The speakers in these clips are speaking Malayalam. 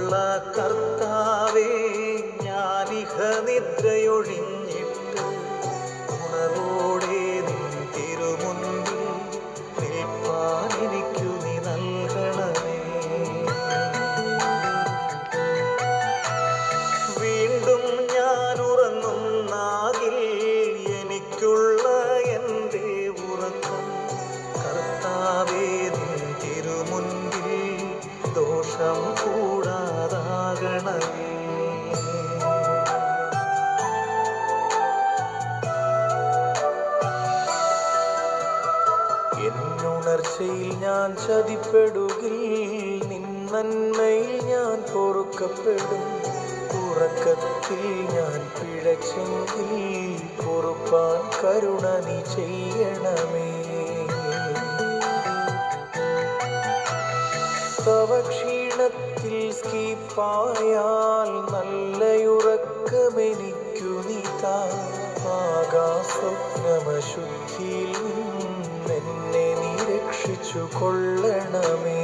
പ്രിയമുള്ള കർത്താവേ, ഞാനിഹ നിദ്രയൊഴിഞ്ഞിട്ട് ഉണർവോടെ നിൻ തിരുമുൻപിൽ നിൽപ്പാൻ എനിക്കു നീ നൽകണമേ. വീണ്ടും ഞാൻ ഉറങ്ങുന്നാകിൽ എനിക്കുള്ള എൻ്റെ ഉറക്കം കർത്താവേ നിൻ തിരുമുൻപിൽ ദോഷം കൂടാതാകണമേ. എന്നുണർച്ചയിൽ ഞാൻ ചതിപ്പെടുകിൽ നിൻ നന്മയിൽ ഞാൻ പൊറുക്കപ്പെടും. ഉറക്കത്തിൽ ഞാൻ പിഴച്ചെങ്കിൽ പൊറുപ്പാൻ കരുണ നീ ചെയ്യണമേ. തവ ക്ഷീണത്തിൽ സ്കീപ്പായാൽ നല്ലയുറക്കമെനിക്കു നീ താ. ആകാശസ്വപ്നമശുദ്ധിയിൽ നിന്നെന്നെ നീ രക്ഷിച്ചു കൊള്ളണമേ.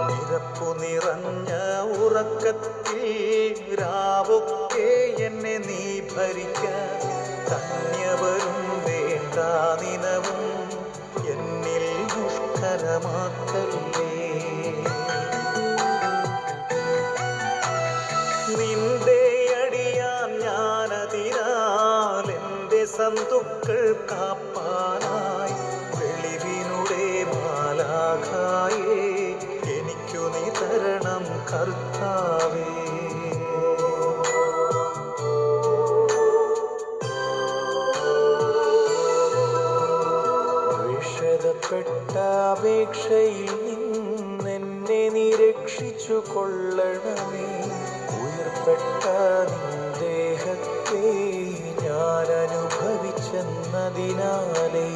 നിരപ്പു നിറഞ്ഞ ഉറക്കത്തിൽ രാവൊക്കെ എന്നെ നീ ഭരിക്ക. കന്യവരും വേണ്ട നിനവും എന്നിൽ ദുഷ്കരമാക്കല്ലേ. നിന്റെ അടിയാൻ ഞാനതിനാൽ എൻ്റെ സന്തുക്കൾ കാപ്പാനായി വെളിവിനുടെ മാലാഖായേ എനിക്കു നീ തരണം കർത്താവേ. വിഷതപ്പെട്ട അപേക്ഷയിൽ നിന്നെന്നെ നീ രക്ഷിച്ചു കൊള്ളണമേ. ഉയർപ്പെട്ട നിൻ ദേഹത്തെ ഞാൻ അനുഭവിച്ചെന്നതിനാലേ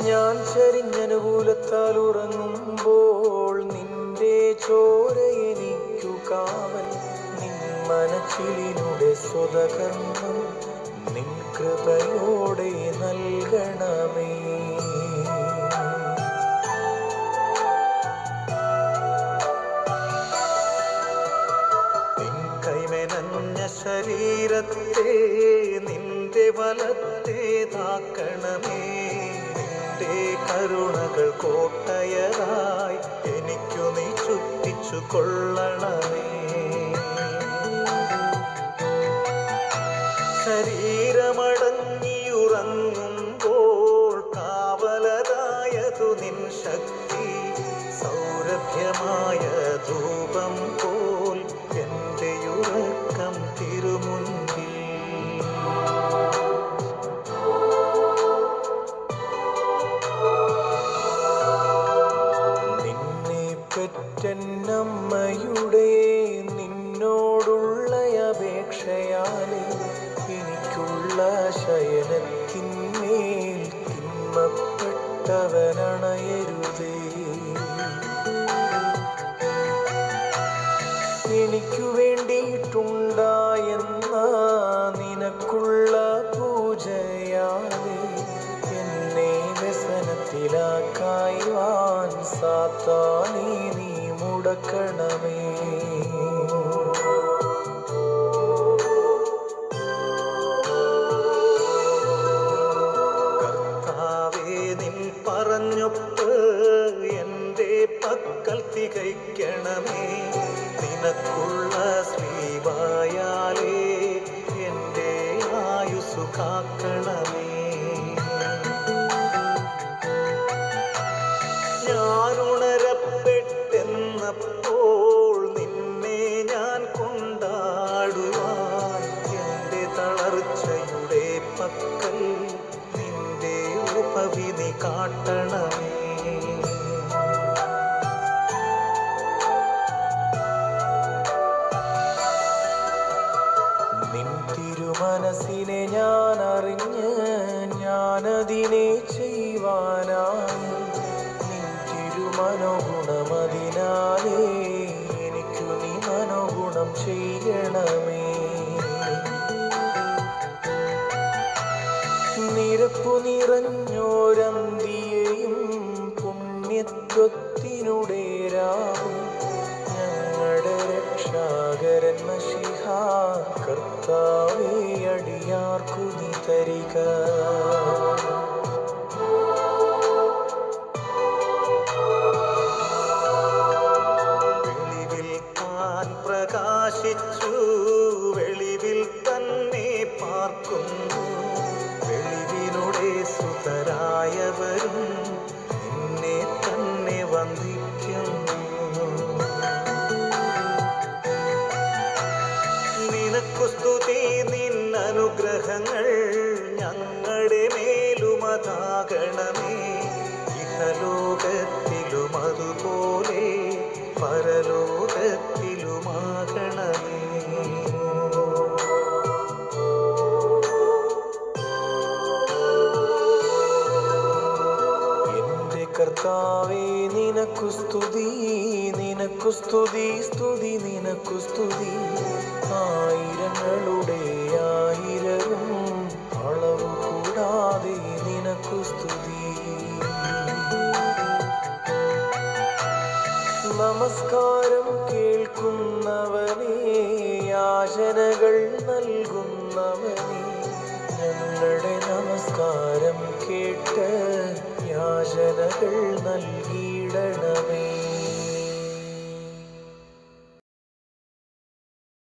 ഞാൻ ചരിഞ്ഞനുകൂലത്താൽ ഉറങ്ങുമ്പോൾ നിന്റെ ചോര എനിക്കു കാവൽ. നിൻ മനച്ചിലിനുടെ സ്വതകർമ്മം നിൻ കൃപയോടെ നൽകണമേ. നിൻ കൈമെനഞ്ഞ ശരീരത്തെ നിന്റെ വലത്തേതാക്കണമേ. നിന്റെ കരുണകൾ കോട്ടയതായി എനിക്കു നീ ചുറ്റിച്ചു കൊള്ളണമേ. ശരീരമടങ്ങിയുറങ്ങുമ്പോൾ കാവലതായതു നിൻ ശക്തി. സൗരഭ്യമായ ധൂപം പോൽ എൻ്റെ ഉറക്കം തിരുമുൻപിൽ. നിന്നെ പെറ്റന്നമ്മയുടെ നിന്നോടുള്ള അപേക്ഷയാലേ എനിക്കുള്ള ശയനത്തിന്മേൽ തിന്മപ്പെട്ടവനണയരുതേ. എനിക്കു വേണ്ടിയിട്ടുണ്ടായെന്ന നിനക്കുള്ള പൂജയാലേ എന്നെ വ്യസനത്തിലാക്കായ്വാൻ സാത്താനേ നീ മുടക്കണമേ. പറഞ്ഞൊപ്പ് എൻ്റെ പക്കൽ തികയ്ക്കണമേ. നിനക്കുള്ള ശ്രീവായാലേ എൻ്റെ ആയുസ്സു കാക്കണമേ. ഞാൻ ഉണരപ്പെട്ടെന്നപ്പോൾ നിന്നെ ഞാൻ കൊണ്ടാടുവാൻ എൻ്റെ തളർച്ചയുടെ പക്കൽ നിന്റെ ഉപവിധി കാട്ടണമേ. നിൻ തിരുമനസ്സിനെ ഞാൻ അറിഞ്ഞ് ഞാനതിനെ ചെയ്യുവാനായി നിൻ തിരുമനോഗുണമതിനാലേ എനിക്കു നീ മനോഗുണം ചെയ്യണമേ. കർത്താവേ അടിയാർക്കു നീ തരിക. വെളിവിൽ താൻ പ്രകാശിച്ചു, വെളിവിൽ തന്നെ പാർക്കുന്നു. വെളിവിനുടെ സുതരായവരും നിന്നെ തന്നെ വന്ദിക്കുന്നു. നിനക്കു സ്തുതി, നിന്നനുഗ്രഹങ്ങൾ ഞങ്ങളുടെ മേലുമതാകണമേ. ഇഹലോകത്തിലും അതുപോലെ പരലോകത്തിലുമാകണമേ. എന്റെ കർത്താവേ നിനക്കു സ്തുതി, നിനക്കു സ്തുതി, സ്തുതി നിനക്കു സ്തുതി. ആയിരങ്ങളുടെ ആയിരവും അളവു കൂടാതെ നിനക്കു സ്തുതി. നമസ്കാരം കേൾക്കുന്നവനേ, യാചനകൾ നൽകുന്നവനേ, ഞങ്ങളുടെ നമസ്കാരം കേട്ട് യാചനകൾ നൽകിയിടണമേ.